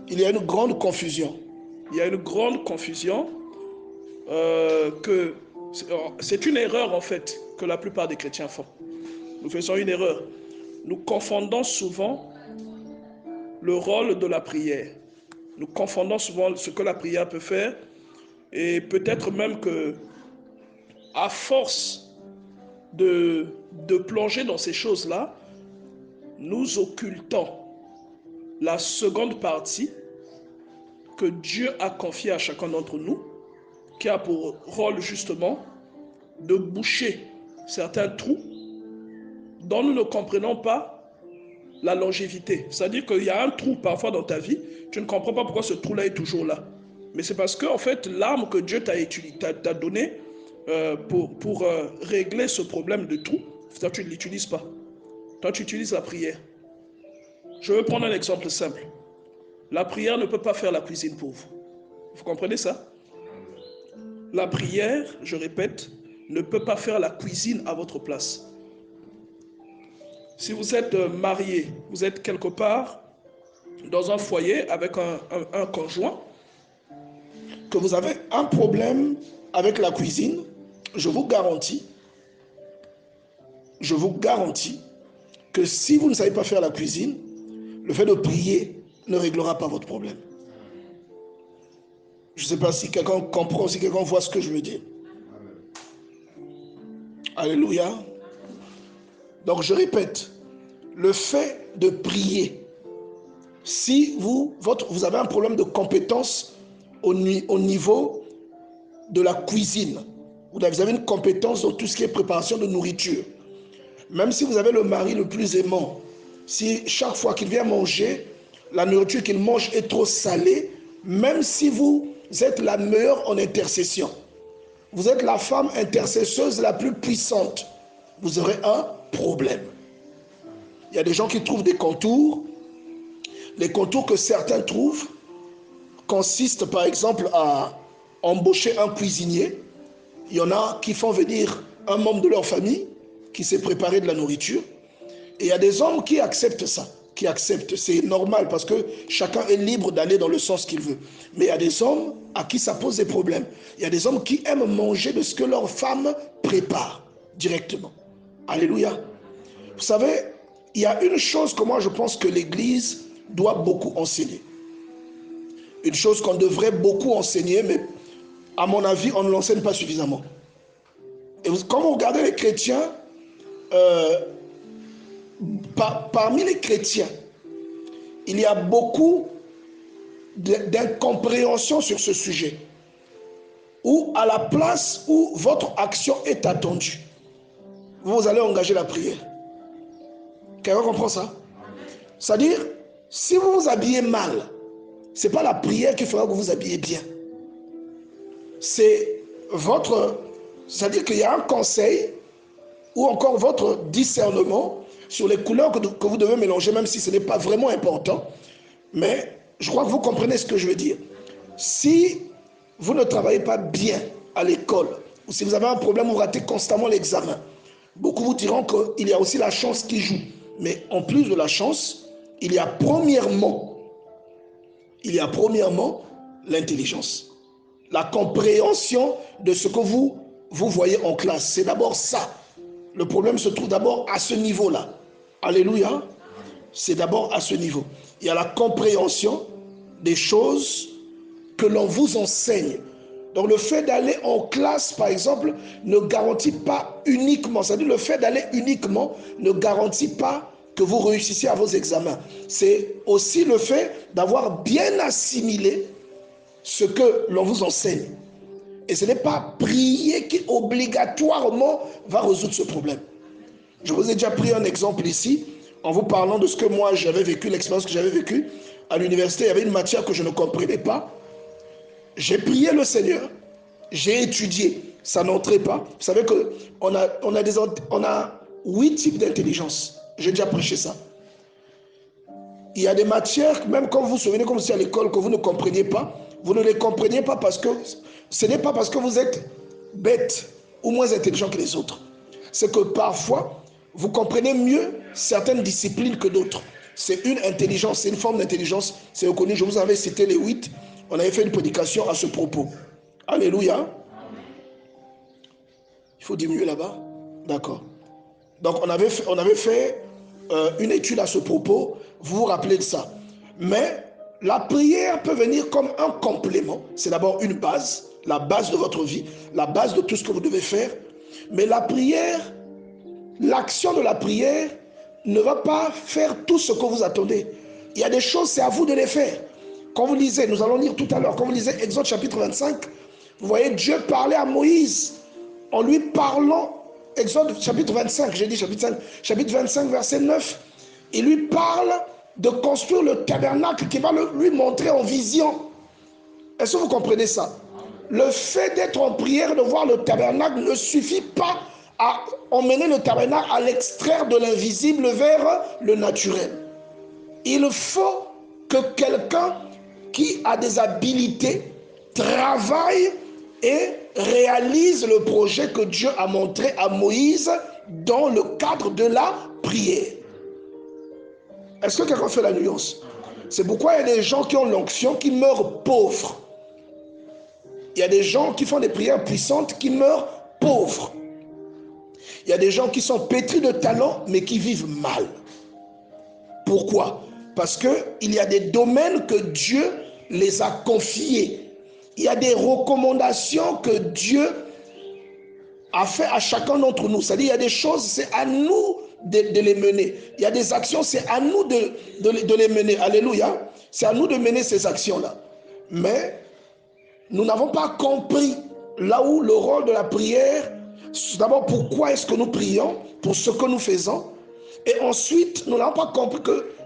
il y a une grande confusion. Il y a une grande confusion que c'est une erreur en fait que la plupart des chrétiens font. Nous faisons une erreur. Nous confondons souvent le rôle de la prière. Nous confondons souvent ce que la prière peut faire et peut-être même que à force de plonger dans ces choses-là, nous occultons la seconde partie que Dieu a confiée à chacun d'entre nous, qui a pour rôle justement de boucher certains trous dont nous ne comprenons pas la longévité. C'est-à-dire qu'il y a un trou parfois dans ta vie, tu ne comprends pas pourquoi ce trou-là est toujours là. Mais c'est parce que en fait, l'arme que Dieu t'a donnée pour régler ce problème de trou, toi tu ne l'utilises pas. Toi tu utilises la prière. Je vais prendre un exemple simple. La prière ne peut pas faire la cuisine pour vous. Vous comprenez ça? La prière, je répète, ne peut pas faire la cuisine à votre place. Si vous êtes marié, vous êtes quelque part dans un foyer avec un conjoint, que vous avez un problème avec la cuisine, je vous garantis que si vous ne savez pas faire la cuisine, le fait de prier ne réglera pas votre problème. Je ne sais pas si quelqu'un comprend, si quelqu'un voit ce que je veux dire. Alléluia. Donc je répète, le fait de prier, si vous avez un problème de compétence au niveau de la cuisine, vous avez une compétence dans tout ce qui est préparation de nourriture, même si vous avez le mari le plus aimant, si chaque fois qu'il vient manger, la nourriture qu'il mange est trop salée, même si vous êtes la meilleure en intercession, vous êtes la femme intercesseuse la plus puissante, vous aurez un problème. Il y a des gens qui trouvent des contours. Les contours que certains trouvent consistent par exemple à embaucher un cuisinier. Il y en a qui font venir un membre de leur famille qui s'est préparé de la nourriture. Et il y a des hommes qui acceptent ça, c'est normal parce que chacun est libre d'aller dans le sens qu'il veut. Mais il y a des hommes à qui ça pose des problèmes. Il y a des hommes qui aiment manger de ce que leur femme prépare directement. Alléluia. Vous savez, il y a une chose que moi je pense que l'Église doit beaucoup enseigner. Une chose qu'on devrait beaucoup enseigner, mais à mon avis, on ne l'enseigne pas suffisamment. Et quand vous regardez les chrétiens, parmi les chrétiens, il y a beaucoup d'incompréhension sur ce sujet. Où à la place où votre action est attendue, vous allez engager la prière. Quelqu'un comprend ça? C'est-à-dire, si vous vous habillez mal, ce n'est pas la prière qui fera que vous vous habillez bien. C'est-à-dire qu'il y a un conseil ou encore votre discernement sur les couleurs que vous devez mélanger, même si ce n'est pas vraiment important. Mais je crois que vous comprenez ce que je veux dire. Si vous ne travaillez pas bien à l'école, ou si vous avez un problème, vous ratez constamment l'examen, beaucoup vous diront qu'il y a aussi la chance qui joue. Mais en plus de la chance, il y a premièrement l'intelligence. La compréhension de ce que vous voyez en classe. C'est d'abord ça. Le problème se trouve d'abord à ce niveau-là. Alléluia. C'est d'abord à ce niveau. Il y a la compréhension des choses que l'on vous enseigne. Donc le fait d'aller en classe, par exemple, ne garantit pas uniquement, c'est-à-dire le fait d'aller uniquement ne garantit pas que vous réussissiez à vos examens. C'est aussi le fait d'avoir bien assimilé ce que l'on vous enseigne. Et ce n'est pas prier qui obligatoirement va résoudre ce problème. Je vous ai déjà pris un exemple ici, en vous parlant de ce que moi j'avais vécu, l'expérience que j'avais vécue. À l'université, il y avait une matière que je ne comprenais pas. J'ai prié le Seigneur, j'ai étudié, ça n'entrait pas. Vous savez qu'on a 8 types d'intelligence. J'ai déjà prêché ça. Il y a des matières, même quand vous vous souvenez, comme si à l'école, que vous ne compreniez pas, vous ne les compreniez pas parce que ce n'est pas parce que vous êtes bête ou moins intelligent que les autres. C'est que parfois, vous comprenez mieux certaines disciplines que d'autres. c'est une intelligence, c'est une forme d'intelligence, c'est reconnu. Je vous avais cité les 8, on avait fait une prédication à ce propos. Alléluia. Il faut diminuer là-bas. D'accord. Donc on avait fait une étude à ce propos, vous vous rappelez de ça. Mais la prière peut venir comme un complément. C'est d'abord une base, la base de votre vie, la base de tout ce que vous devez faire. Mais la prière, l'action de la prière ne va pas faire tout ce que vous attendez. Il y a des choses, c'est à vous de les faire. Quand vous lisez, nous allons lire tout à l'heure, quand vous lisez Exode chapitre 25, vous voyez Dieu parler à Moïse en lui parlant, Exode chapitre 25, j'ai dit chapitre 5, chapitre 25 verset 9, il lui parle de construire le tabernacle qui va lui montrer en vision. Est-ce que vous comprenez ça? Le fait d'être en prière, de voir le tabernacle ne suffit pas à emmener le tabernacle, à l'extraire de l'invisible vers le naturel. Il faut que quelqu'un qui a des habilités travaille et réalise le projet que Dieu a montré à Moïse dans le cadre de la prière. Est-ce que quelqu'un fait la nuance? C'est pourquoi il y a des gens qui ont l'onction qui meurent pauvres. Il y a des gens qui font des prières puissantes qui meurent pauvres. Il y a des gens qui sont pétris de talent mais qui vivent mal. Pourquoi? Parce qu'il y a des domaines que Dieu les a confiés. Il y a des recommandations que Dieu a fait à chacun d'entre nous. C'est-à-dire, il y a des choses, c'est à nous de les mener. Il y a des actions, c'est à nous de les mener. Alléluia. C'est à nous de mener ces actions-là. Mais nous n'avons pas compris là où le rôle de la prière, d'abord pourquoi est-ce que nous prions, pour ce que nous faisons. Et ensuite, nous n'avons pas compris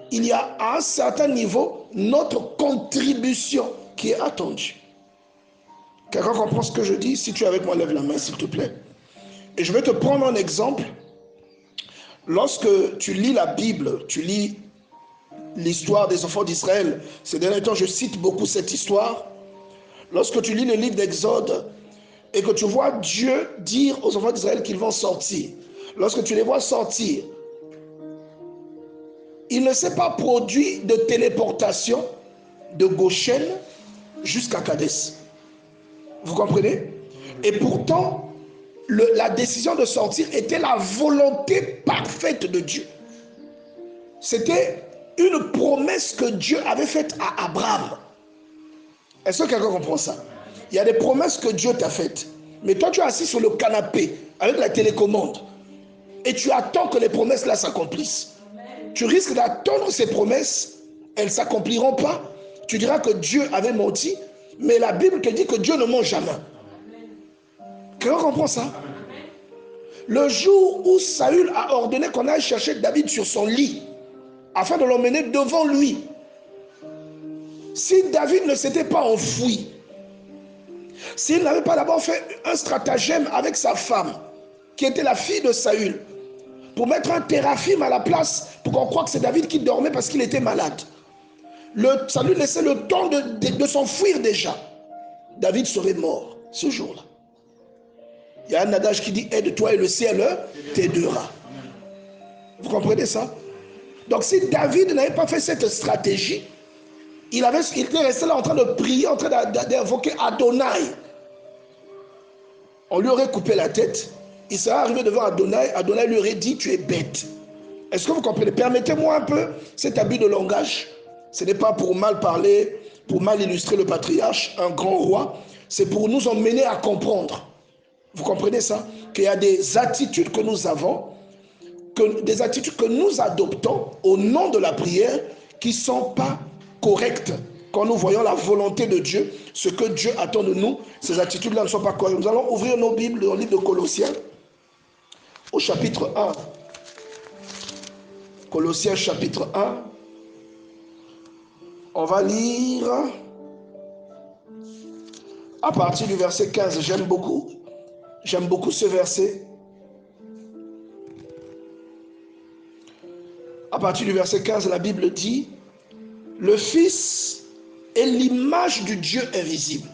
qu'il y a à un certain niveau notre contribution qui est attendue. Quelqu'un comprend ce que je dis? Si tu es avec moi, lève la main s'il te plaît. Et je vais te prendre un exemple. Lorsque tu lis la Bible, tu lis l'histoire des enfants d'Israël. Ces derniers temps, je cite beaucoup cette histoire. Lorsque tu lis le livre d'Exode et que tu vois Dieu dire aux enfants d'Israël qu'ils vont sortir, lorsque tu les vois sortir, il ne s'est pas produit de téléportation de Goshen jusqu'à Kadès. Vous comprenez? Et pourtant, la décision de sortir était la volonté parfaite de Dieu. C'était une promesse que Dieu avait faite à Abraham. Est-ce que quelqu'un comprend ça? Il y a des promesses que Dieu t'a faites. Mais toi, tu es assis sur le canapé avec la télécommande et tu attends que les promesses là s'accomplissent. Tu risques d'attendre ces promesses, elles ne s'accompliront pas. Tu diras que Dieu avait menti, mais la Bible te dit que Dieu ne ment jamais. Quelqu'un comprend ça? Le jour où Saül a ordonné qu'on aille chercher David sur son lit, afin de l'emmener devant lui, si David ne s'était pas enfoui, s'il n'avait pas d'abord fait un stratagème avec sa femme, qui était la fille de Saül, pour mettre un téraphim à la place, pour qu'on croie que c'est David qui dormait parce qu'il était malade, ça lui laissait le temps de s'enfuir déjà. David serait mort ce jour-là. Il y a un adage qui dit « Aide-toi et le ciel t'aidera ». Vous comprenez ça? Donc si David n'avait pas fait cette stratégie, il était resté là en train de prier, en train d'invoquer Adonai. On lui aurait coupé la tête. Il serait arrivé devant Adonai. Adonai lui aurait dit, tu es bête. Est-ce que vous comprenez? Permettez-moi un peu cet abus de langage. Ce n'est pas pour mal parler, pour mal illustrer le patriarche, un grand roi. C'est pour nous emmener à comprendre. Vous comprenez ça? Qu'il y a des attitudes que nous avons, des attitudes que nous adoptons au nom de la prière qui ne sont pas correctes. Quand nous voyons la volonté de Dieu, ce que Dieu attend de nous, ces attitudes-là ne sont pas correctes. Nous allons ouvrir nos Bibles dans le livre de Colossiens, au chapitre 1. Colossiens chapitre 1. On va lire à partir du verset 15. J'aime beaucoup ce verset. À partir du verset 15, la Bible dit, le Fils est l'image du Dieu invisible.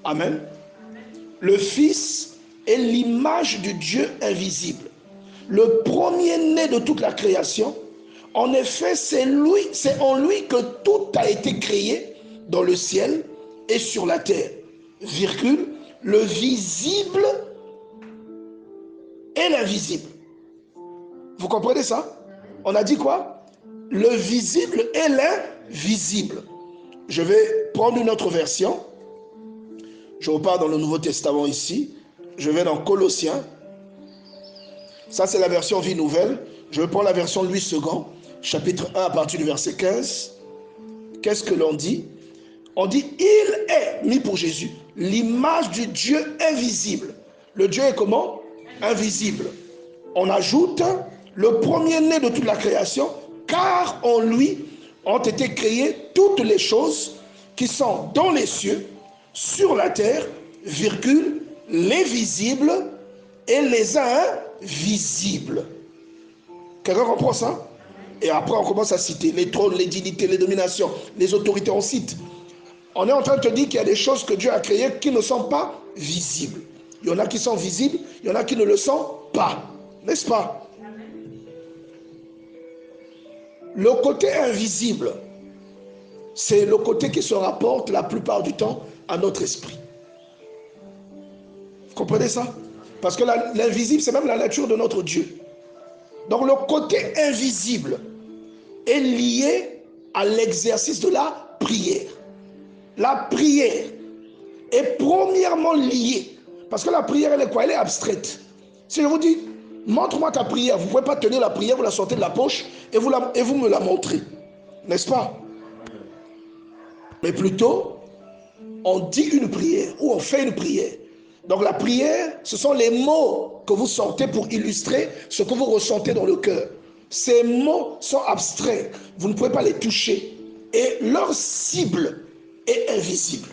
Amen. Le Fils est l'image du Dieu invisible. Le premier-né de toute la création, En effet, c'est en lui que tout a été créé dans le ciel et sur la terre. Virgule, le visible et l'invisible. Vous comprenez ça? On a dit quoi? Le visible et l'invisible. Je vais prendre une autre version. Je repars dans le Nouveau Testament ici. Je vais dans Colossiens. Ça, c'est la version Vie Nouvelle. Je vais prendre la version Louis II, chapitre 1 à partir du verset 15. Qu'est-ce que l'on dit? On dit, il est mis pour Jésus l'image du Dieu invisible. Le Dieu est comment? Invisible. On ajoute le premier-né de toute la création, car en lui ont été créées toutes les choses qui sont dans les cieux, sur la terre, virgule, les visibles et les invisibles. Quelqu'un comprend ça? Et après on commence à citer les trônes, les dignités, les dominations, les autorités, on cite. On est en train de te dire qu'il y a des choses que Dieu a créées qui ne sont pas visibles. Il y en a qui sont visibles, il y en a qui ne le sont pas. N'est-ce pas? Le côté invisible, c'est le côté qui se rapporte la plupart du temps à notre esprit. Vous comprenez ça? Parce que l'invisible, c'est même la nature de notre Dieu. Donc le côté invisible est lié à l'exercice de la prière. La prière est premièrement liée. Parce que la prière, elle est quoi? Elle est abstraite. Si je vous dis, montre-moi ta prière, vous ne pouvez pas tenir la prière, vous la sortez de la poche et vous me la montrez. N'est-ce pas? Mais plutôt, on dit une prière ou on fait une prière. Donc la prière, ce sont les mots que vous sortez pour illustrer ce que vous ressentez dans le cœur. Ces mots sont abstraits, vous ne pouvez pas les toucher. Et leur cible est invisible.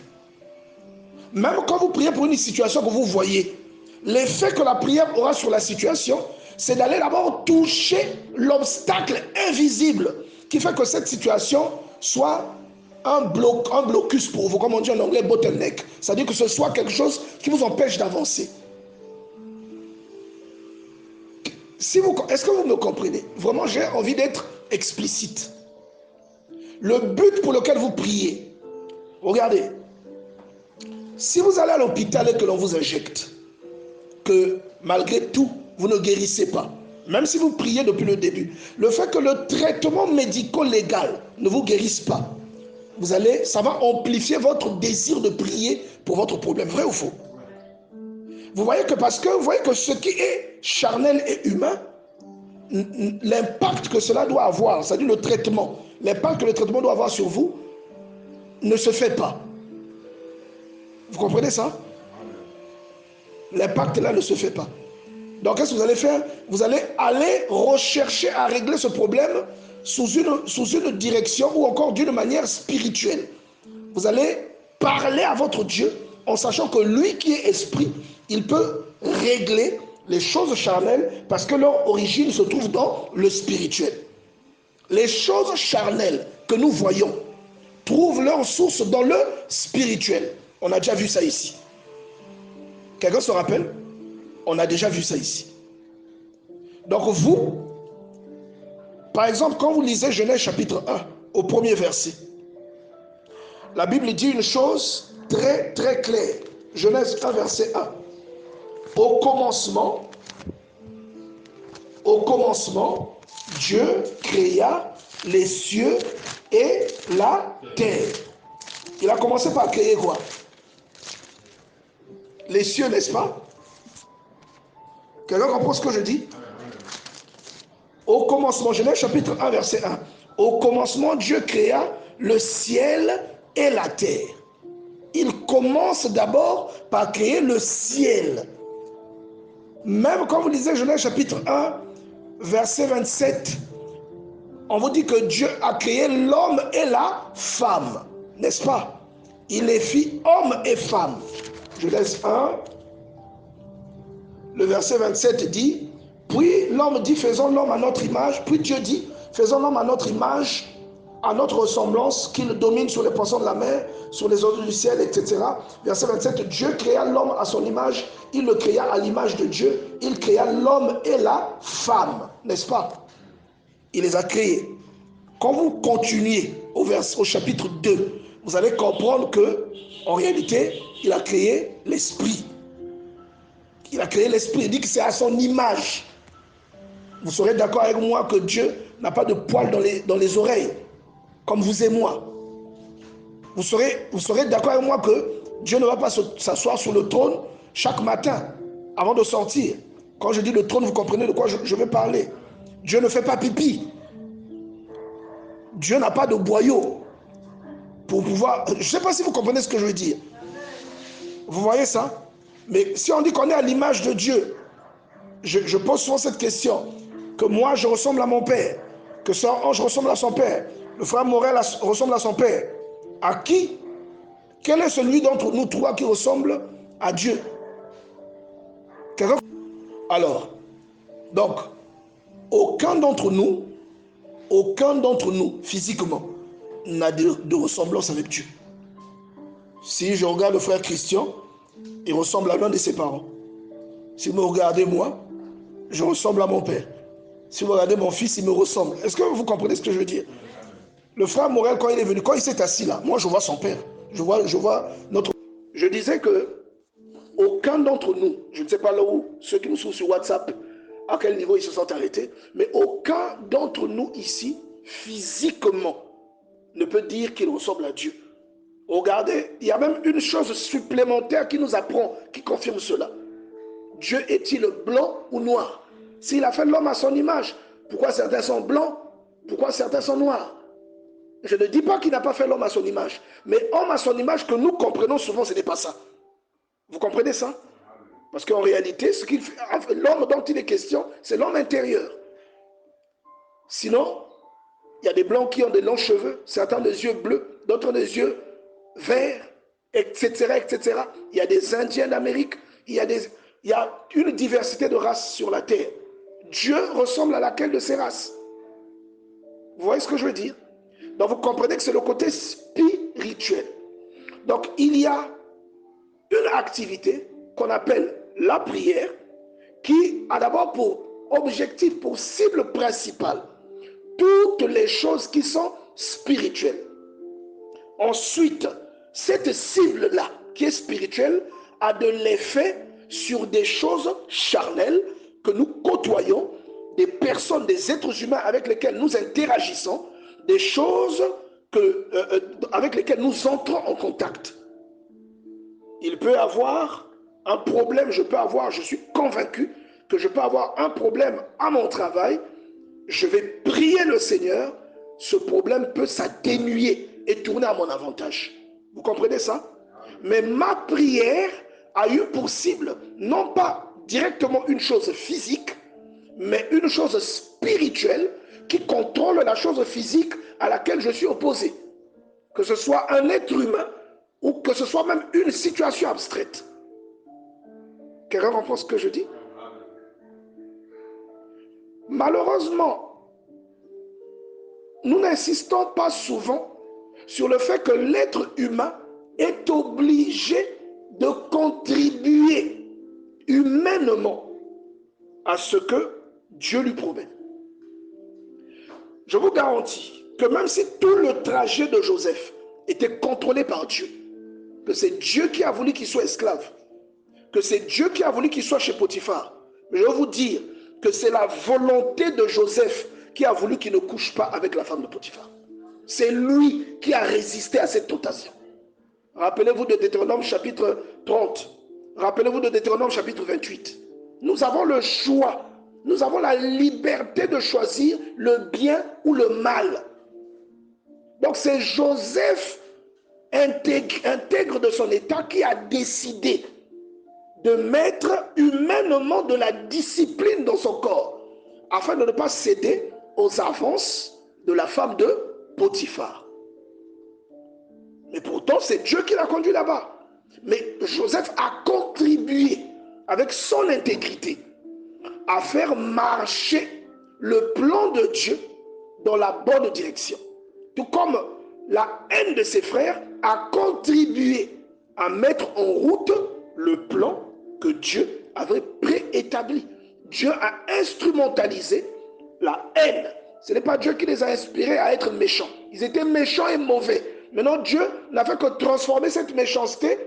Même quand vous priez pour une situation que vous voyez, l'effet que la prière aura sur la situation, c'est d'aller d'abord toucher l'obstacle invisible qui fait que cette situation soit un blocus pour vous, comme on dit en anglais, bottleneck. C'est-à-dire que ce soit quelque chose qui vous empêche d'avancer. Est-ce que vous me comprenez? Vraiment, j'ai envie d'être explicite. Le but pour lequel vous priez, regardez, si vous allez à l'hôpital et que l'on vous injecte, que malgré tout, vous ne guérissez pas, même si vous priez depuis le début, le fait que le traitement médico-légal ne vous guérisse pas, ça va amplifier votre désir de prier pour votre problème. Vrai ou faux? Vous voyez que ce qui est charnel et humain, l'impact que cela doit avoir, c'est-à-dire le traitement, l'impact que le traitement doit avoir sur vous, ne se fait pas. Vous comprenez ça? L'impact là ne se fait pas. Donc qu'est-ce que vous allez faire? Vous allez aller rechercher à régler ce problème sous une direction ou encore d'une manière spirituelle. Vous allez parler à votre Dieu en sachant que lui qui est esprit, il peut régler les choses charnelles parce que leur origine se trouve dans le spirituel. Les choses charnelles que nous voyons trouvent leur source dans le spirituel. On a déjà vu ça ici. Quelqu'un se rappelle? On a déjà vu ça ici. Donc vous, par exemple, quand vous lisez Genèse chapitre 1, au premier verset, la Bible dit une chose très très claire. Genèse 1, verset 1. Au commencement, Dieu créa les cieux et la terre. Il a commencé par créer quoi? Les cieux, n'est-ce pas? Quelqu'un comprend ce que je dis? Au commencement, Genèse chapitre 1, verset 1. Au commencement, Dieu créa le ciel et la terre. Il commence d'abord par créer le ciel. Même quand vous lisez Genèse chapitre 1, verset 27, on vous dit que Dieu a créé l'homme et la femme, n'est-ce pas? Il les fit homme et femme. Genèse 1, le verset 27 dit, puis l'homme dit, faisons l'homme à notre image. Puis Dieu dit, faisons l'homme à notre image, à notre ressemblance, qu'il domine sur les poissons de la mer, sur les oiseaux du ciel, etc. Verset 27, Dieu créa l'homme à son image, il le créa à l'image de Dieu, il créa l'homme et la femme, n'est-ce pas? Il les a créés. quand vous continuez au chapitre 2, vous allez comprendre que, en réalité, il a créé l'esprit. Il a créé l'esprit. Il dit que c'est à son image. Vous serez d'accord avec moi que Dieu n'a pas de poils dans les oreilles, comme vous et moi. Vous serez d'accord avec moi que Dieu ne va pas s'asseoir sur le trône chaque matin avant de sortir. Quand je dis le trône, vous comprenez de quoi je veux parler. Dieu ne fait pas pipi. Dieu n'a pas de boyau pour pouvoir... Je ne sais pas si vous comprenez ce que je veux dire. Vous voyez ça? Mais si on dit qu'on est à l'image de Dieu, je pose souvent cette question, que moi je ressemble à mon père, que Sœur Ange ressemble à son père, le frère Morel ressemble à son père. À qui? Quel est celui d'entre nous trois qui ressemble à Dieu? Alors, donc, aucun d'entre nous physiquement n'a de ressemblance avec Dieu. Si je regarde le frère Christian, il ressemble à l'un de ses parents. Si vous me regardez moi, je ressemble à mon père. Si vous regardez mon fils, il me ressemble. Est-ce que vous comprenez ce que je veux dire? Le frère Morel, quand il est venu, quand il s'est assis là, moi je vois son père. Je vois notre... Je disais que aucun d'entre nous, je ne sais pas là où, ceux qui nous suivent sur WhatsApp, à quel niveau ils se sont arrêtés, mais aucun d'entre nous ici, physiquement, ne peut dire qu'il ressemble à Dieu. Regardez, il y a même une chose supplémentaire qui nous apprend, qui confirme cela. Dieu est-il blanc ou noir? S'il a fait l'homme à son image, pourquoi certains sont blancs? Pourquoi certains sont noirs? Je ne dis pas qu'il n'a pas fait l'homme à son image, mais homme à son image que nous comprenons souvent, ce n'est pas ça. Vous comprenez ça? Parce qu'en réalité, ce qu'il fait, l'homme dont il est question, c'est l'homme intérieur. Sinon, il y a des blancs qui ont des longs cheveux, certains des yeux bleus, d'autres des yeux verts, etc., etc. Il y a des Indiens d'Amérique, il y a une diversité de races sur la terre. Dieu ressemble à laquelle de ces races? Vous voyez ce que je veux dire? Donc vous comprenez que c'est le côté spirituel. Donc il y a une activité qu'on appelle la prière qui a d'abord pour objectif, pour cible principale, toutes les choses qui sont spirituelles. Ensuite, cette cible-là, qui est spirituelle, a de l'effet sur des choses charnelles que nous côtoyons, des personnes, des êtres humains avec lesquels nous interagissons, des choses avec lesquelles nous entrons en contact. Il peut avoir un problème, je suis convaincu que je peux avoir un problème à mon travail, je vais prier le Seigneur, ce problème peut s'atténuer et tourner à mon avantage. Vous comprenez ça? Mais ma prière a eu pour cible, non pas directement une chose physique, mais une chose spirituelle qui contrôle la chose physique à laquelle je suis opposé. Que ce soit un être humain ou que ce soit même une situation abstraite. Quelqu'un comprend ce que je dis? Malheureusement, nous n'insistons pas souvent sur le fait que l'être humain est obligé de contribuer humainement à ce que Dieu lui promet. Je vous garantis que même si tout le trajet de Joseph était contrôlé par Dieu, que c'est Dieu qui a voulu qu'il soit esclave, que c'est Dieu qui a voulu qu'il soit chez Potiphar, mais je vais vous dire que c'est la volonté de Joseph qui a voulu qu'il ne couche pas avec la femme de Potiphar. C'est lui qui a résisté à cette tentation. Rappelez-vous de Deutéronome chapitre 30. Rappelez-vous de Deutéronome chapitre 28. Nous avons le choix. Nous avons la liberté de choisir le bien ou le mal. Donc c'est Joseph intègre de son état qui a décidé de mettre humainement de la discipline dans son corps afin de ne pas céder aux avances de la femme de Potiphar. Mais pourtant, c'est Dieu qui l'a conduit là-bas. Mais Joseph a contribué avec son intégrité à faire marcher le plan de Dieu dans la bonne direction. Tout comme la haine de ses frères a contribué à mettre en route le plan que Dieu avait préétabli. Dieu a instrumentalisé la haine Ce n'est pas Dieu qui les a inspirés à être méchants. Ils étaient méchants et mauvais. Maintenant, Dieu n'a fait que transformer cette méchanceté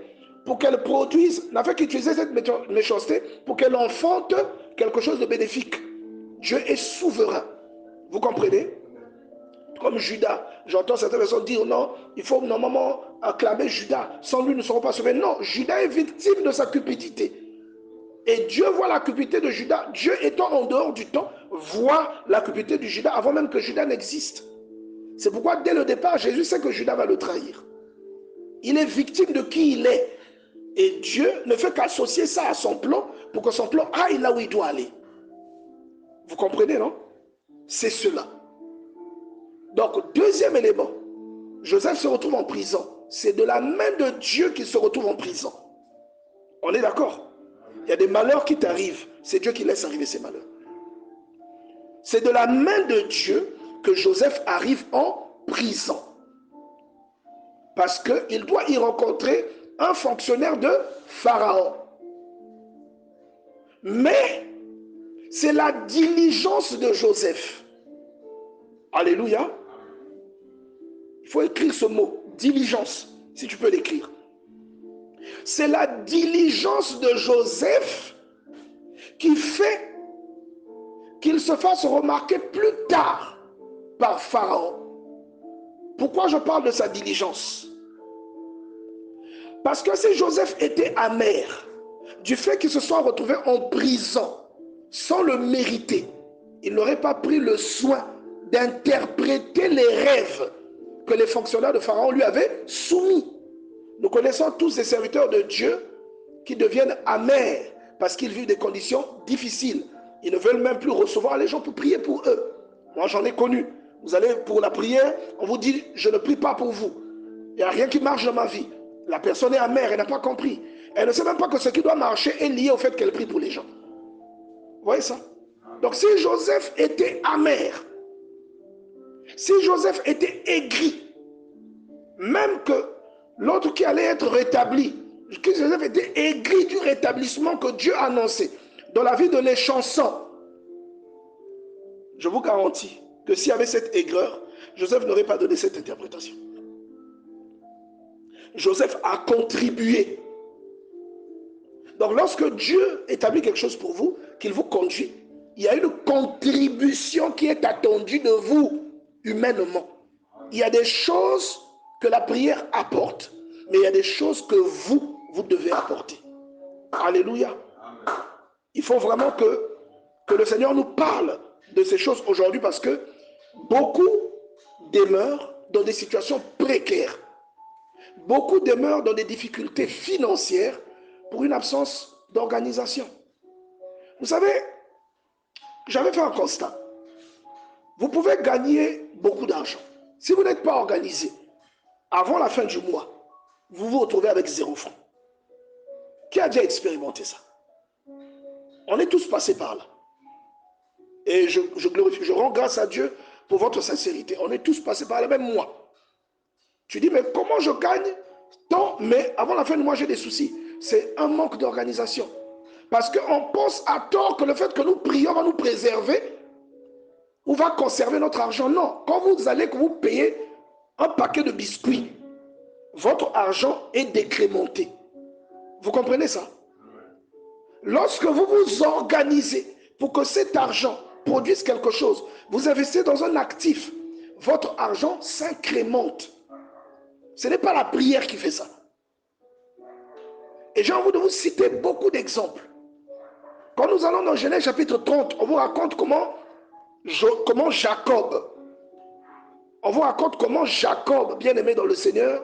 pour qu'elle produise, n'a fait qu'utiliser cette méchanceté pour qu'elle enfante quelque chose de bénéfique. Dieu est souverain. Vous comprenez? Comme Judas. J'entends certaines personnes dire non, il faut normalement acclamer Judas. Sans lui, nous ne serons pas sauvés. Non, Judas est victime de sa cupidité. Et Dieu voit la cupidité de Judas. Dieu étant en dehors du temps, voit la cupidité de Judas avant même que Judas n'existe. C'est pourquoi dès le départ, Jésus sait que Judas va le trahir. Il est victime de qui il est. Et Dieu ne fait qu'associer ça à son plan pour que son plan aille là où il doit aller. Vous comprenez, non? C'est cela. Donc, deuxième élément, Joseph se retrouve en prison. C'est de la main de Dieu qu'il se retrouve en prison. On est d'accord? Il y a des malheurs qui t'arrivent. C'est Dieu qui laisse arriver ces malheurs. C'est de la main de Dieu que Joseph arrive en prison. Parce qu'il doit y rencontrer un fonctionnaire de Pharaon. Mais c'est la diligence de Joseph. Alléluia. Il faut écrire ce mot, diligence, si tu peux l'écrire. C'est la diligence de Joseph qui fait qu'il se fasse remarquer plus tard par Pharaon. Pourquoi je parle de sa diligence? Parce que si Joseph était amer du fait qu'il se soit retrouvé en prison sans le mériter, il n'aurait pas pris le soin d'interpréter les rêves que les fonctionnaires de Pharaon lui avaient soumis. Nous connaissons tous ces serviteurs de Dieu qui deviennent amers parce qu'ils vivent des conditions difficiles. Ils ne veulent même plus recevoir les gens pour prier pour eux. Moi, j'en ai connu. Vous allez pour la prière, on vous dit, je ne prie pas pour vous. Il n'y a rien qui marche dans ma vie. La personne est amère, elle n'a pas compris. Elle ne sait même pas que ce qui doit marcher est lié au fait qu'elle prie pour les gens. Vous voyez ça? Donc si Joseph était amer, si Joseph était aigri, même que l'autre qui allait être rétabli, que Joseph était aigri du rétablissement que Dieu a annoncé dans la vie de l'échanson, je vous garantis que s'il y avait cette aigreur, Joseph n'aurait pas donné cette interprétation. Joseph a contribué. Donc lorsque Dieu établit quelque chose pour vous, qu'il vous conduit, il y a une contribution qui est attendue de vous humainement. Il y a des choses que la prière apporte, mais il y a des choses que vous devez apporter. Alléluia. Il faut vraiment que le Seigneur nous parle de ces choses aujourd'hui parce que beaucoup demeurent dans des situations précaires. Beaucoup demeurent dans des difficultés financières pour une absence d'organisation. Vous savez, j'avais fait un constat. Vous pouvez gagner beaucoup d'argent. Si vous n'êtes pas organisé, avant la fin du mois, vous vous retrouvez avec 0 francs. Qui a déjà expérimenté ça? On est tous passés par là. Et je rends grâce à Dieu pour votre sincérité. On est tous passés par là, même moi. Tu dis, mais comment je gagne tant? Mais avant la fin du mois, j'ai des soucis. C'est un manque d'organisation. Parce qu'on pense à tort que le fait que nous prions va nous préserver ou va conserver notre argent. Non. Quand vous allez, que vous payez un paquet de biscuits, votre argent est décrémenté. Vous comprenez ça? Lorsque vous vous organisez pour que cet argent produise quelque chose, vous investissez dans un actif, votre argent s'incrémente. Ce n'est pas la prière qui fait ça. Et j'ai envie de vous citer beaucoup d'exemples. Quand nous allons dans Genèse chapitre 30, on vous raconte comment Jacob, bien aimé dans le Seigneur,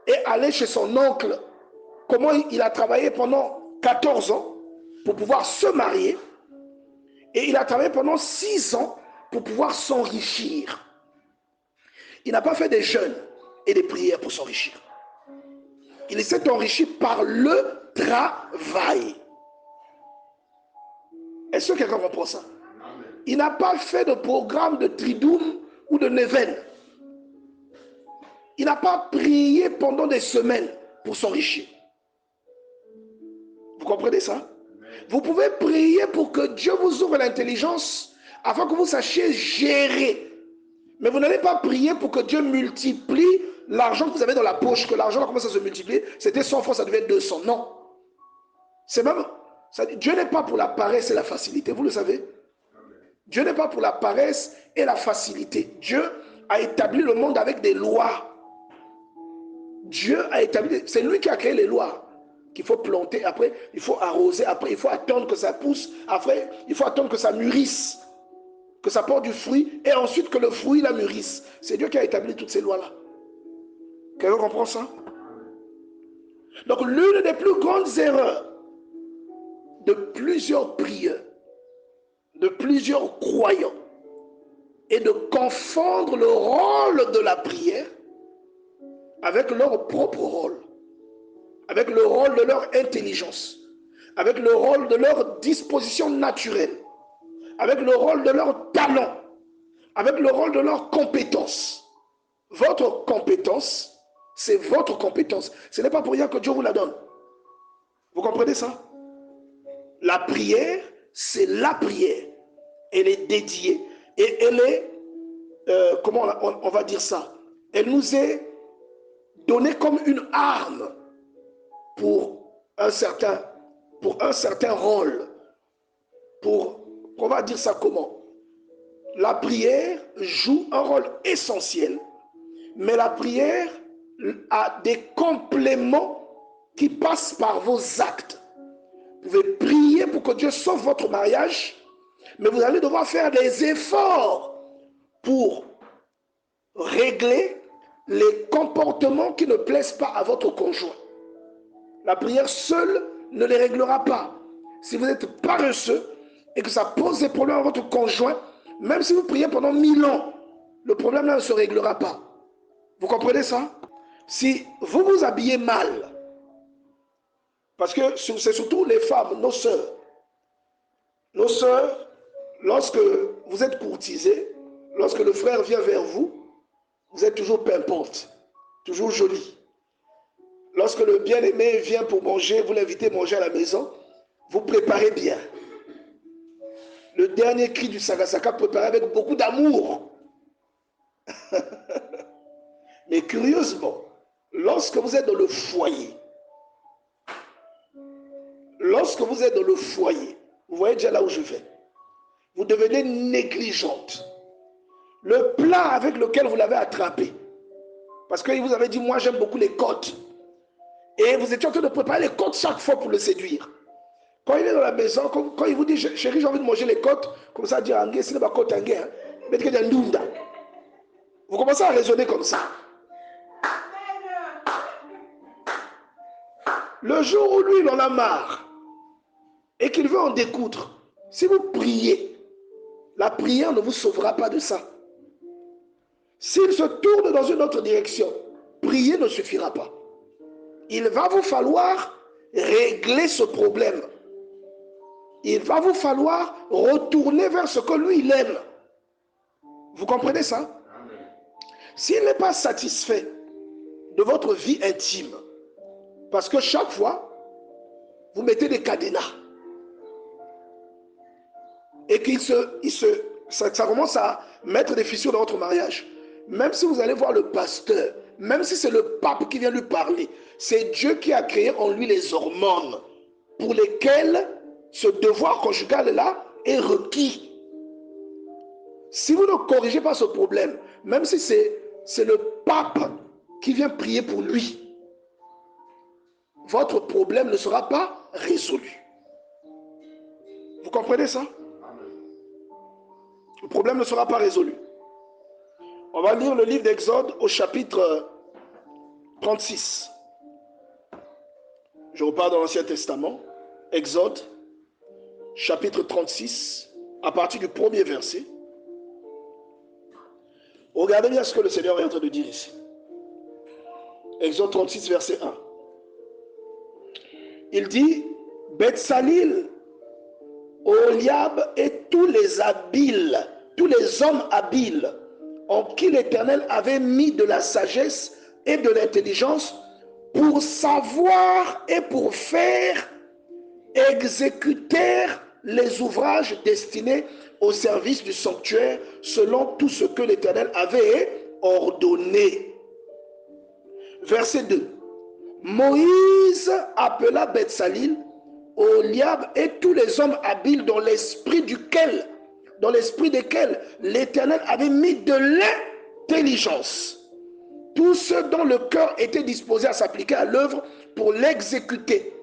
est allé chez son oncle, comment il a travaillé pendant 14 ans pour pouvoir se marier, et il a travaillé pendant 6 ans pour pouvoir s'enrichir. Il n'a pas fait des jeûnes et des prières pour s'enrichir. Il s'est enrichi par le travail. Est-ce que quelqu'un comprend ça? Il n'a pas fait de programme de Triduum ou de Neven. Il n'a pas prié pendant des semaines pour s'enrichir. Vous comprenez ça? Vous pouvez prier pour que Dieu vous ouvre l'intelligence afin que vous sachiez gérer. Mais vous n'allez pas prier pour que Dieu multiplie l'argent que vous avez dans la poche, que l'argent commence à se multiplier. C'était 100 francs, ça devait être 200. Non. C'est même, Dieu n'est pas pour la paresse et la facilité, vous le savez. Dieu n'est pas pour la paresse et la facilité. Dieu a établi le monde avec des lois. Dieu a établi, c'est lui qui a créé les lois. Qu'il faut planter, après il faut arroser, après il faut attendre que ça pousse, après il faut attendre que ça mûrisse, que ça porte du fruit, et ensuite que le fruit la mûrisse. C'est Dieu qui a établi toutes ces lois-là. Quelqu'un comprend ça? Donc l'une des plus grandes erreurs de plusieurs prieurs, de plusieurs croyants, est de confondre le rôle de la prière avec leur propre rôle, avec le rôle de leur intelligence, avec le rôle de leur disposition naturelle, avec le rôle de leur talent, avec le rôle de leur compétence. Votre compétence, c'est votre compétence. Ce n'est pas pour rien que Dieu vous la donne. Vous comprenez ça? La prière, c'est la prière. Elle est dédiée et elle est, comment on va dire ça? Elle nous est donnée comme une arme pour un certain rôle. On va dire ça comment? La prière joue un rôle essentiel, mais la prière a des compléments qui passent par vos actes. Vous pouvez prier pour que Dieu sauve votre mariage, mais vous allez devoir faire des efforts pour régler les comportements qui ne plaisent pas à votre conjoint. La prière seule ne les réglera pas. Si vous êtes paresseux et que ça pose des problèmes à votre conjoint, même si vous priez pendant 1000 ans, le problème là ne se réglera pas. Vous comprenez ça? Si vous vous habillez mal, parce que c'est surtout les femmes, nos sœurs, lorsque vous êtes courtisés, lorsque le frère vient vers vous, vous êtes toujours pimpante, toujours jolie. Lorsque le bien-aimé vient pour manger, vous l'invitez à manger à la maison, vous préparez bien. Le dernier cri du Sagasaka préparé avec beaucoup d'amour. Mais curieusement, lorsque vous êtes dans le foyer, vous voyez déjà là où je vais, vous devenez négligente. Le plat avec lequel vous l'avez attrapé, parce qu'il vous avait dit, moi j'aime beaucoup les côtes, et vous étiez en train de préparer les côtes chaque fois pour le séduire. Quand il est dans la maison, quand il vous dit, chérie, j'ai envie de manger les côtes, comme ça, dire, ce n'est pas côte anguille, mais que des ndunda. Vous commencez à raisonner comme ça. Le jour où lui, il en a marre, et qu'il veut en découdre, si vous priez, la prière ne vous sauvera pas de ça. S'il se tourne dans une autre direction, prier ne suffira pas. Il va vous falloir régler ce problème. Il va vous falloir retourner vers ce que lui, il aime. Vous comprenez ça? S'il n'est pas satisfait de votre vie intime, parce que chaque fois, vous mettez des cadenas, et ça commence à mettre des fissures dans votre mariage, même si vous allez voir le pasteur, même si c'est le pape qui vient lui parler, c'est Dieu qui a créé en lui les hormones pour lesquelles ce devoir conjugal-là est requis. Si vous ne corrigez pas ce problème, même si c'est le pape qui vient prier pour lui, votre problème ne sera pas résolu. Vous comprenez ça? Le problème ne sera pas résolu. On va lire le livre d'Exode au chapitre 36. Je repars dans l'Ancien Testament. Exode, chapitre 36, à partir du premier verset. Regardez bien ce que le Seigneur est en train de dire ici. Exode 36, verset 1. Il dit, Betsalil, Oholiab et tous les habiles, tous les hommes habiles, en qui l'Éternel avait mis de la sagesse et de l'intelligence pour savoir et pour faire exécuter les ouvrages destinés au service du sanctuaire selon tout ce que l'Éternel avait ordonné. Verset 2. Moïse appela Betsalil, Oholiab et tous les hommes habiles dans l'esprit desquels l'Éternel avait mis de l'intelligence. Tous ceux dont le cœur était disposé à s'appliquer à l'œuvre pour l'exécuter.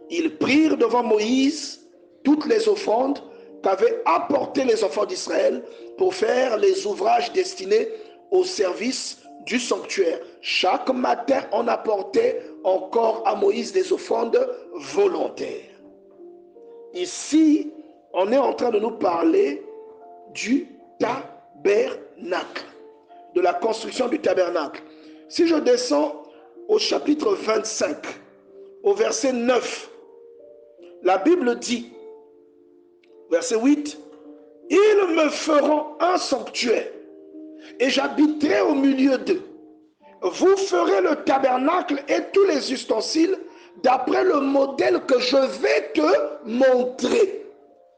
Ils prirent devant Moïse toutes les offrandes qu'avaient apportées les enfants d'Israël pour faire les ouvrages destinés au service du sanctuaire. Chaque matin, on apportait encore à Moïse des offrandes volontaires. Ici, on est en train de nous parler du tabernacle, de la construction du tabernacle. Si je descends au chapitre 25, au verset 9, la Bible dit, verset 8, « Ils me feront un sanctuaire et j'habiterai au milieu d'eux. Vous ferez le tabernacle et tous les ustensiles d'après le modèle que je vais te montrer. »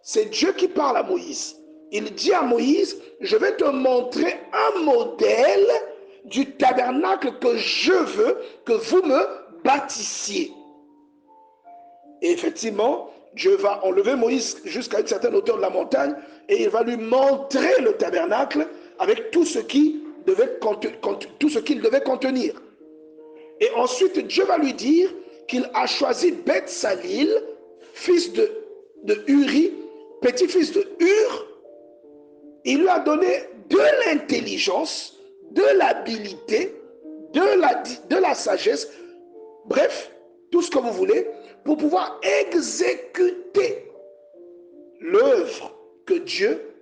C'est Dieu qui parle à Moïse. Il dit à Moïse, je vais te montrer un modèle du tabernacle que je veux que vous me bâtissiez. Et effectivement, Dieu va enlever Moïse jusqu'à une certaine hauteur de la montagne et il va lui montrer le tabernacle avec tout ce qu'il devait contenir. Et ensuite, Dieu va lui dire qu'il a choisi Betsalil, fils de Uri, petit-fils de Hur. Il lui a donné de l'intelligence, de l'habilité, de la sagesse, bref, tout ce que vous voulez, pour pouvoir exécuter l'œuvre que Dieu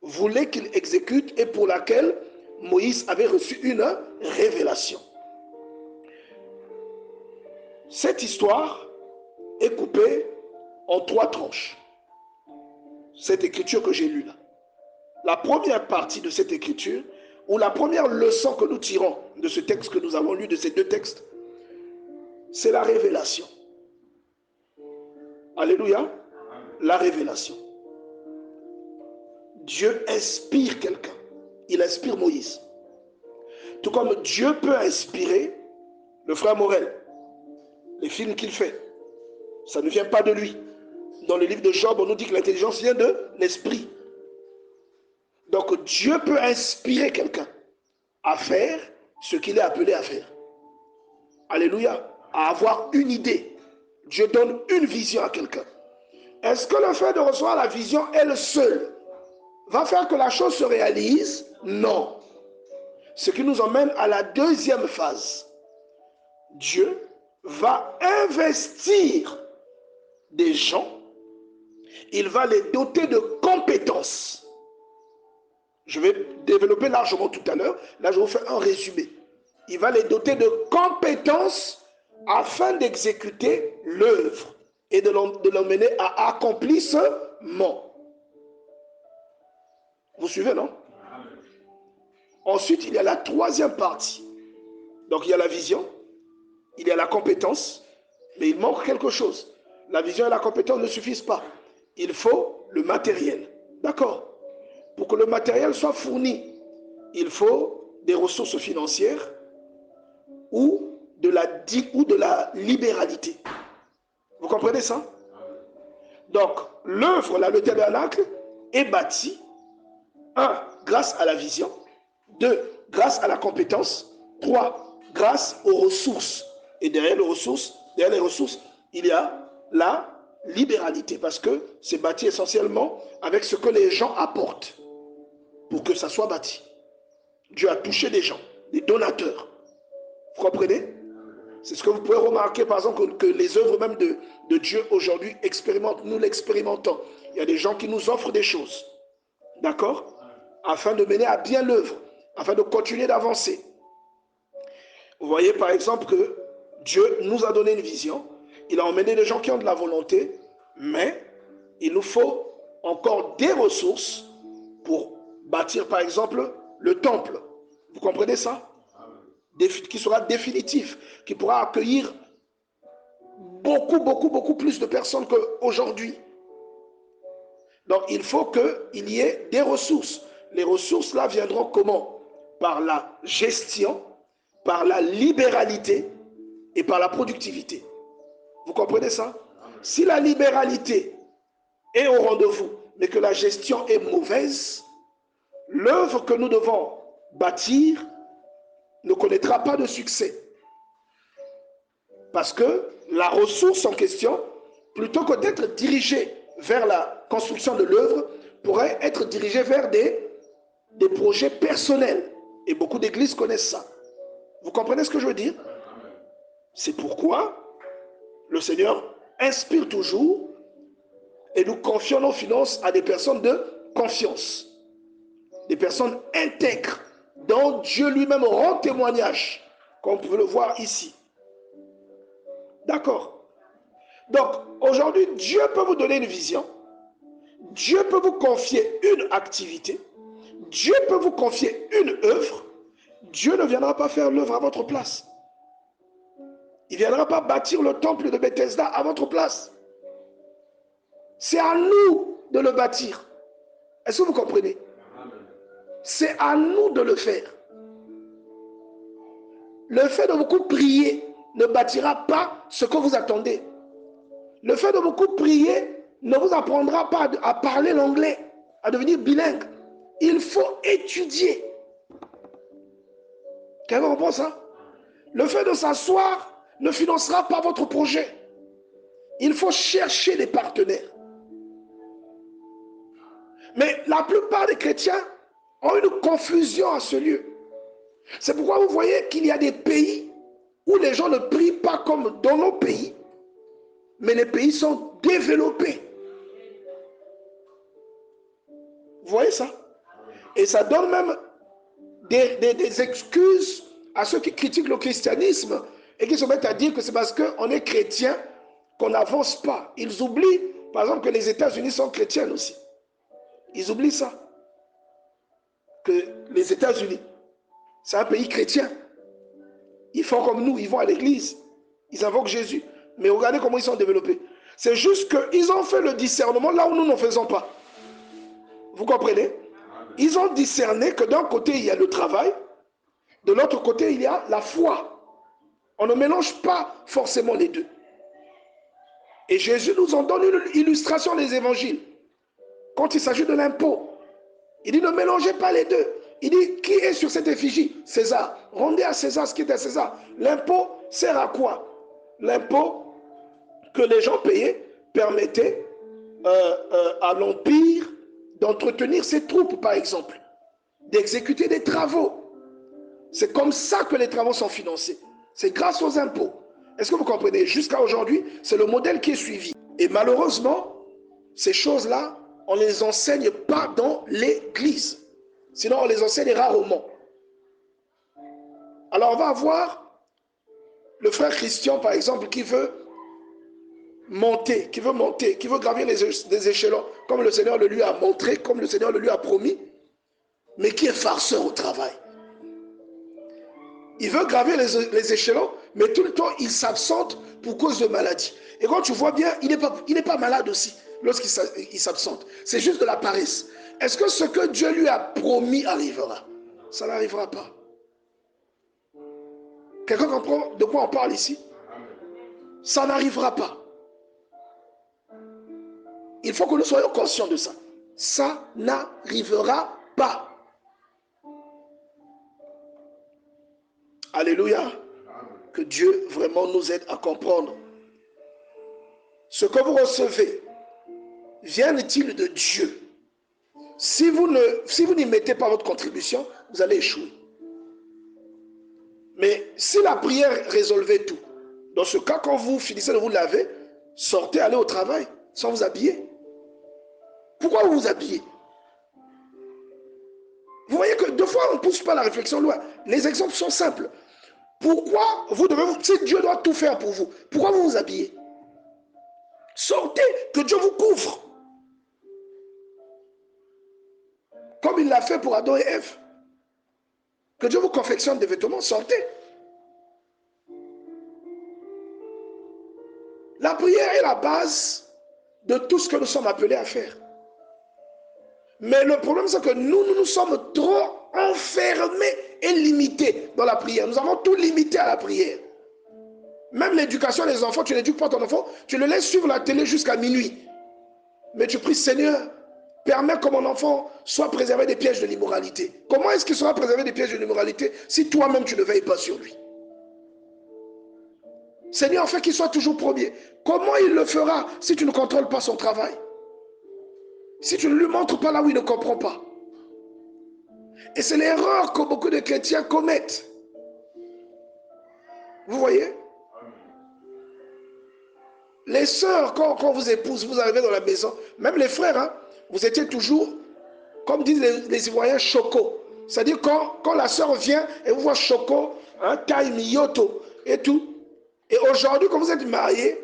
voulait qu'il exécute et pour laquelle Moïse avait reçu une révélation. Cette histoire est coupée en 3 tranches. Cette écriture que j'ai lue là. La première partie de cette écriture, ou la première leçon que nous tirons de ce texte que nous avons lu, de ces 2 textes, c'est la révélation. Alléluia. La révélation. Dieu inspire quelqu'un. Il inspire Moïse. Tout comme Dieu peut inspirer le frère Morel. Les films qu'il fait, ça ne vient pas de lui. Dans le livre de Job, on nous dit que l'intelligence vient de l'esprit. Donc Dieu peut inspirer quelqu'un à faire ce qu'il est appelé à faire. Alléluia. À avoir une idée. Dieu donne une vision à quelqu'un. Est-ce que le fait de recevoir la vision elle seule va faire que la chose se réalise? Non. Ce qui nous emmène à la deuxième phase. Dieu va investir des gens. Il va les doter de compétences. Je vais développer largement tout à l'heure. Là, je vous fais un résumé. Il va les doter de compétences afin d'exécuter l'œuvre et de l'emmener à accomplissement. Vous suivez, non? Ensuite, il y a la troisième partie. Donc, il y a la vision, il y a la compétence, mais il manque quelque chose. La vision et la compétence ne suffisent pas. Il faut le matériel. D'accord? Pour que le matériel soit fourni, il faut des ressources financières ou de la libéralité. Vous comprenez ça? Donc, l'œuvre, là, le tabernacle, est bâti, 1, grâce à la vision, 2, grâce à la compétence, 3, grâce aux ressources. Et derrière les ressources, il y a la libéralité, parce que c'est bâti essentiellement avec ce que les gens apportent pour que ça soit bâti. Dieu a touché des gens, des donateurs. Vous comprenez? C'est ce que vous pouvez remarquer, par exemple, que les œuvres même de Dieu aujourd'hui expérimentent, nous l'expérimentons. Il y a des gens qui nous offrent des choses, d'accord? Afin de mener à bien l'œuvre, afin de continuer d'avancer. Vous voyez par exemple que Dieu nous a donné une vision, il a emmené des gens qui ont de la volonté, mais il nous faut encore des ressources pour bâtir par exemple le temple. Vous comprenez ça? Qui sera définitif, qui pourra accueillir beaucoup plus de personnes qu'aujourd'hui. Donc, il faut qu'il y ait des ressources. Les ressources, là, viendront comment? Par la gestion, par la libéralité et par la productivité. Vous comprenez ça? Si la libéralité est au rendez-vous, mais que la gestion est mauvaise, l'œuvre que nous devons bâtir ne connaîtra pas de succès. Parce que la ressource en question, plutôt que d'être dirigée vers la construction de l'œuvre, pourrait être dirigée vers des projets personnels. Et beaucoup d'églises connaissent ça. Vous comprenez ce que je veux dire? C'est pourquoi le Seigneur inspire toujours et nous confions nos finances à des personnes de confiance, des personnes intègres, dont Dieu lui-même rend témoignage, comme vous pouvez le voir ici. D'accord? Donc, aujourd'hui, Dieu peut vous donner une vision, Dieu peut vous confier une activité, Dieu peut vous confier une œuvre. Dieu ne viendra pas faire l'œuvre à votre place. Il ne viendra pas bâtir le temple de Bethesda à votre place. C'est à nous de le bâtir. Est-ce que vous comprenez? C'est à nous de le faire. Le fait de beaucoup prier ne bâtira pas ce que vous attendez. Le fait de beaucoup prier ne vous apprendra pas à parler l'anglais, à devenir bilingue. Il faut étudier. Quelqu'un comprend ça? Le fait de s'asseoir ne financera pas votre projet. Il faut chercher des partenaires. Mais la plupart des chrétiens ont une confusion à ce lieu. C'est pourquoi vous voyez qu'il y a des pays où les gens ne prient pas comme dans nos pays, mais les pays sont développés. Vous voyez ça? Et ça donne même des excuses à ceux qui critiquent le christianisme et qui se mettent à dire que c'est parce qu'on est chrétien qu'on n'avance pas. Ils oublient, par exemple, que les États-Unis sont chrétiennes aussi. Ils oublient ça. Que les États-Unis, c'est un pays chrétien. Ils font comme nous, ils vont à l'église, ils invoquent Jésus. Mais regardez comment ils sont développés. C'est juste qu'ils ont fait le discernement là où nous ne faisons pas. Vous comprenez? Ils ont discerné que d'un côté, il y a le travail, de l'autre côté, il y a la foi. On ne mélange pas forcément les deux. Et Jésus nous en donne une illustration des évangiles. Quand il s'agit de l'impôt, il dit ne mélangez pas les deux. Il dit qui est sur cette effigie? César. Rendez à César ce qui est à César. L'impôt sert à quoi? L'impôt que les gens payaient permettait à l'Empire d'entretenir ses troupes, par exemple, d'exécuter des travaux. C'est comme ça que les travaux sont financés. C'est grâce aux impôts. Est-ce que vous comprenez? Jusqu'à aujourd'hui, c'est le modèle qui est suivi. Et malheureusement, ces choses-là, on ne les enseigne pas dans l'église. Sinon, on les enseigne rarement. Alors, on va avoir le frère Christian, par exemple, qui veut monter, qui veut gravir des échelons, comme le Seigneur le lui a montré, comme le Seigneur le lui a promis, mais qui est farceur au travail. Il veut gravir les échelons, mais tout le temps, il s'absente pour cause de maladie. Et quand tu vois bien, il n'est pas malade aussi lorsqu'il s'absente. C'est juste de la paresse. Est-ce que ce que Dieu lui a promis arrivera? Ça n'arrivera pas. Quelqu'un comprend de quoi on parle ici? Ça n'arrivera pas. Il faut que nous soyons conscients de ça. Ça n'arrivera pas. Alléluia. Que Dieu vraiment nous aide à comprendre. Ce que vous recevez, vient-il de Dieu? Si vous n'y mettez pas votre contribution, vous allez échouer. Mais si la prière résolvait tout, dans ce cas, quand vous finissez de vous laver, sortez, allez au travail, sans vous habiller. Pourquoi vous vous habillez? Vous voyez que deux fois, on ne pousse pas la réflexion loin. Les exemples sont simples. Pourquoi vous devez, si Dieu doit tout faire pour vous, pourquoi vous vous habillez? Sortez, que Dieu vous couvre. Comme il l'a fait pour Adam et Ève. Que Dieu vous confectionne des vêtements, sortez. La prière est la base de tout ce que nous sommes appelés à faire. Mais le problème, c'est que nous sommes trop enfermés et limités dans la prière. Nous avons tout limité à la prière. Même l'éducation des enfants, tu n'éduques pas ton enfant, tu le laisses suivre la télé jusqu'à minuit. Mais tu pries, Seigneur, permets que mon enfant soit préservé des pièges de l'immoralité. Comment est-ce qu'il sera préservé des pièges de l'immoralité si toi-même tu ne veilles pas sur lui? Seigneur, fais qu'il soit toujours premier. Comment il le fera si tu ne contrôles pas son travail? Si tu ne lui montres pas là où il ne comprend pas? Et c'est l'erreur que beaucoup de chrétiens commettent. Vous voyez? Les sœurs, quand vous épousez, vous arrivez dans la maison, même les frères, hein, vous étiez toujours, comme disent les Ivoiriens, choco. C'est-à-dire quand la sœur vient et vous voit choco, hein, taille, miyoto et tout. Et aujourd'hui, quand vous êtes mariés,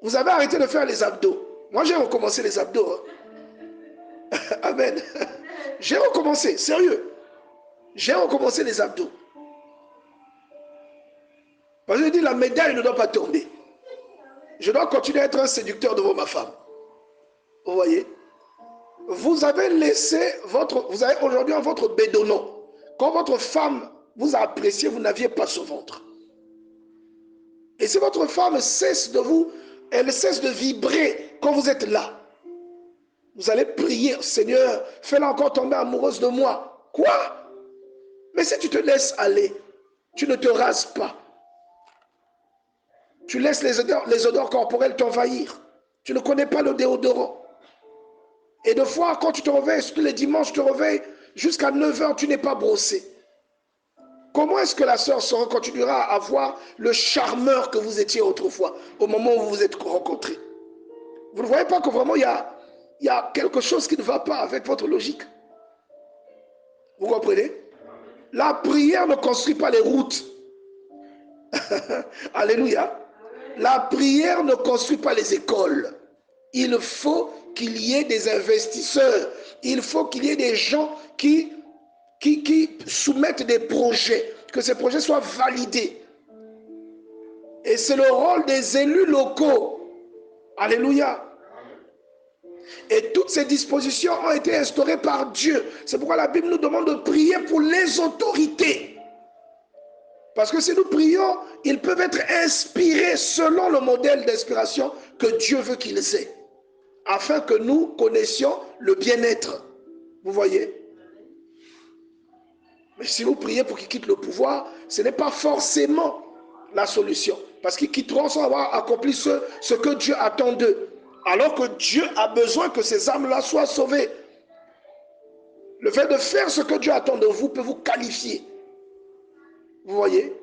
vous avez arrêté de faire les abdos. Moi, j'ai recommencé les abdos. Hein. Amen. J'ai recommencé, sérieux. J'ai recommencé les abdos. Parce que je dis, la médaille ne doit pas tomber. Je dois continuer à être un séducteur devant ma femme. Vous voyez? Vous avez laissé vous avez aujourd'hui votre bédonneau. Quand votre femme vous a apprécié, vous n'aviez pas ce ventre. Et si votre femme cesse de elle cesse de vibrer quand vous êtes là, vous allez prier, Seigneur, fais-la encore tomber amoureuse de moi. Quoi? Mais si tu te laisses aller, tu ne te rases pas. Tu laisses les odeurs corporelles t'envahir. Tu ne connais pas le déodorant. Et des fois, quand tu te réveilles, tous les dimanches, tu te réveilles, jusqu'à 9 h, tu n'es pas brossé. Comment est-ce que la sœur continuera à avoir le charmeur que vous étiez autrefois, au moment où vous vous êtes rencontrés? Vous ne voyez pas que vraiment il y a quelque chose qui ne va pas avec votre logique? Vous comprenez? La prière ne construit pas les routes. Alléluia. La prière ne construit pas les écoles. Il faut qu'il y ait des investisseurs. Il faut qu'il y ait des gens qui soumettent des projets, que ces projets soient validés. Et c'est le rôle des élus locaux. Alléluia. Et toutes ces dispositions ont été instaurées par Dieu. C'est pourquoi la Bible nous demande de prier pour les autorités. Parce que si nous prions, ils peuvent être inspirés selon le modèle d'inspiration que Dieu veut qu'ils aient, afin que nous connaissions le bien-être. Vous voyez? Mais si vous priez pour qu'ils quittent le pouvoir, ce n'est pas forcément la solution. Parce qu'ils quitteront sans avoir accompli ce que Dieu attend d'eux. Alors que Dieu a besoin que ces âmes-là soient sauvées. Le fait de faire ce que Dieu attend de vous peut vous qualifier. Vous voyez?